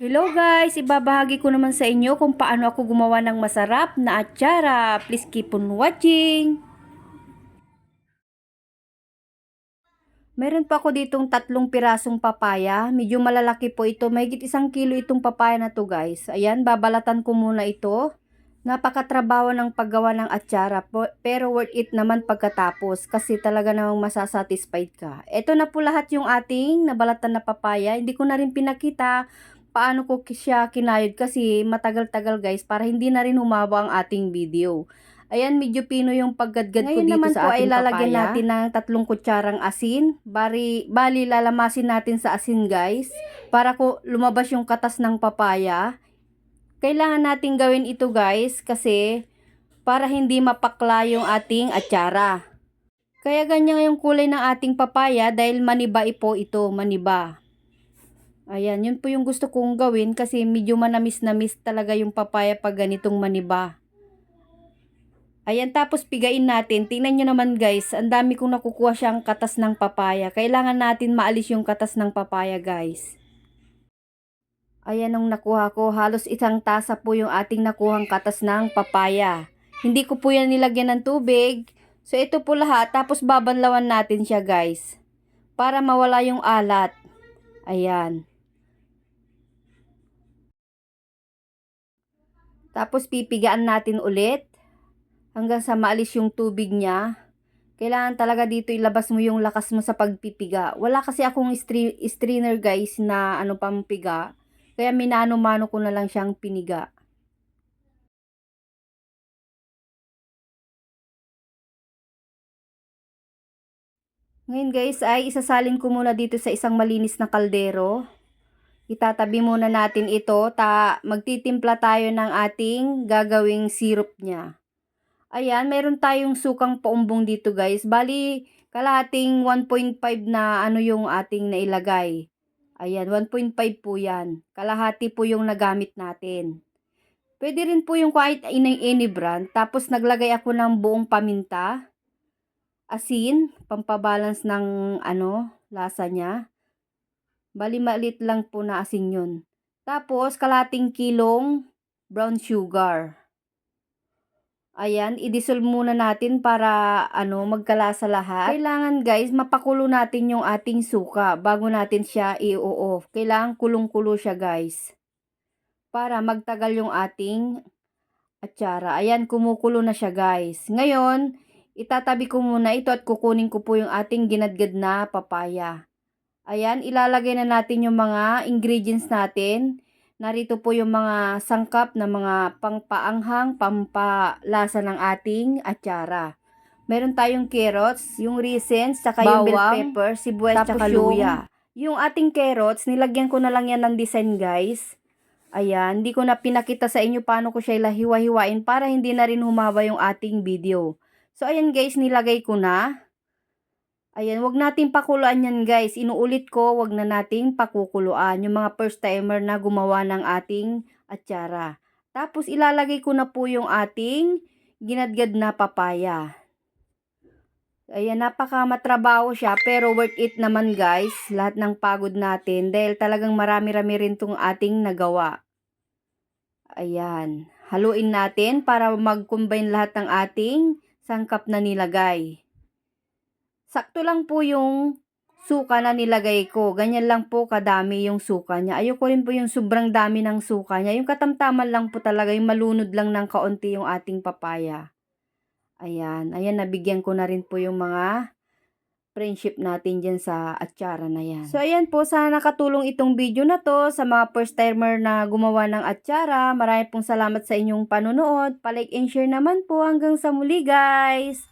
Hello guys! Ibabahagi ko naman sa inyo kung paano ako gumawa ng masarap na atsara. Please keep on watching! Meron pa ako ditong 3 pirasong papaya. Medyo malalaki po ito. Mahigit 1 kilo itong papaya na to guys. Ayan, babalatan ko muna ito. Napakatrabaho ng paggawa ng atsara pero worth it naman pagkatapos kasi talaga namang masasatisfied ka. Ito na po lahat yung ating nabalatan na papaya. Hindi ko na rin pinakita paano ko siya kinayod kasi matagal-tagal guys para hindi na rin humaba ang ating video. Ayan, medyo pino yung paggadgad ko dito sa ating papaya. Ngayon naman po ay lalagyan natin ng 3 kutsarang asin. Bali lalamasin natin sa asin guys para ko lumabas yung katas ng papaya. Kailangan nating gawin ito guys kasi para hindi mapakla yung ating atsara. Kaya ganyan yung kulay ng ating papaya dahil maniba po ito, maniba. Ayan, yun po yung gusto kong gawin kasi medyo manamis-namis talaga yung papaya pag ganitong maniba. Ayan, tapos pigain natin. Tingnan nyo naman guys, ang dami kong nakukuha siyang katas ng papaya. Kailangan natin maalis yung katas ng papaya guys. Ayan ang nakuha ko. Halos 1 tasa po yung ating nakuhang katas ng papaya. Hindi ko po yan nilagyan ng tubig. So ito po lahat. Tapos babanlawan natin siya guys. Para mawala yung alat. Ayan. Tapos pipigaan natin ulit. Hanggang sa maalis yung tubig niya. Kailangan talaga dito ilabas mo yung lakas mo sa pagpipiga. Wala kasi akong strainer guys na pampiga. Kaya minano-mano ko na lang siyang piniga. Ngayon guys ay isasalin ko muna dito sa isang malinis na kaldero. Itatabi muna natin ito. Magtitimpla tayo ng ating gagawing syrup niya. Ayan, meron tayong sukang paumbong dito guys. Bali, kalahating 1.5 na yung ating nailagay. Ayan, 1.5 po yan. Kalahati po yung nagamit natin. Pwede rin po yung kahit any brand. Tapos naglagay ako ng buong paminta. Asin, pampabalance ng lasa niya. Bali maliit lang po na asin yun. Tapos kalating kilong brown sugar. Ayan, i-dissolve muna natin para magkalasa lahat. Kailangan guys, mapakulo natin yung ating suka bago natin siya i-off. Kailangan kulong-kulo siya guys. Para magtagal yung ating atsara. Ayan, kumukulo na siya guys. Ngayon, itatabi ko muna ito at kukunin ko po yung ating ginadgad na papaya. Ayan, ilalagay na natin yung mga ingredients natin. Narito po yung mga sangkap na mga pangpaanghang, pampalasa ng ating atsara. Meron tayong carrots, yung raisins, saka yung bell pepper, sibuyas, saka luya. Yung ating carrots, nilagyan ko na lang yan ng design guys. Ayan, hindi ko na pinakita sa inyo paano ko siya hiwa-hiwain para hindi na rin humaba yung ating video. So ayan guys, nilagay ko na. Ayan, wag nating pakuluan yan guys. Inuulit ko, wag na nating pakukuluan. Yung mga first timer na gumawa ng ating atsara. Tapos ilalagay ko na po yung ating ginadgad na papaya. Ayan, napaka matrabaho siya pero worth it naman guys. Lahat ng pagod natin dahil talagang marami-rami rin tong ating nagawa. Ayan, haluin natin para mag-combine lahat ng ating sangkap na nilagay. Sakto lang po yung suka na nilagay ko. Ganyan lang po kadami yung suka niya. Ayoko rin po yung sobrang dami ng suka niya. Yung katamtaman lang po talaga, yung malunod lang ng kaunti yung ating papaya. Ayan. Ayan, nabigyan ko na rin po yung mga friendship natin dyan sa atsara na yan. So, ayan po. Sana nakatulong itong video na to sa mga first timer na gumawa ng atsara. Maraming pong salamat sa inyong panonood. Pa-like and share naman po. Hanggang sa muli guys!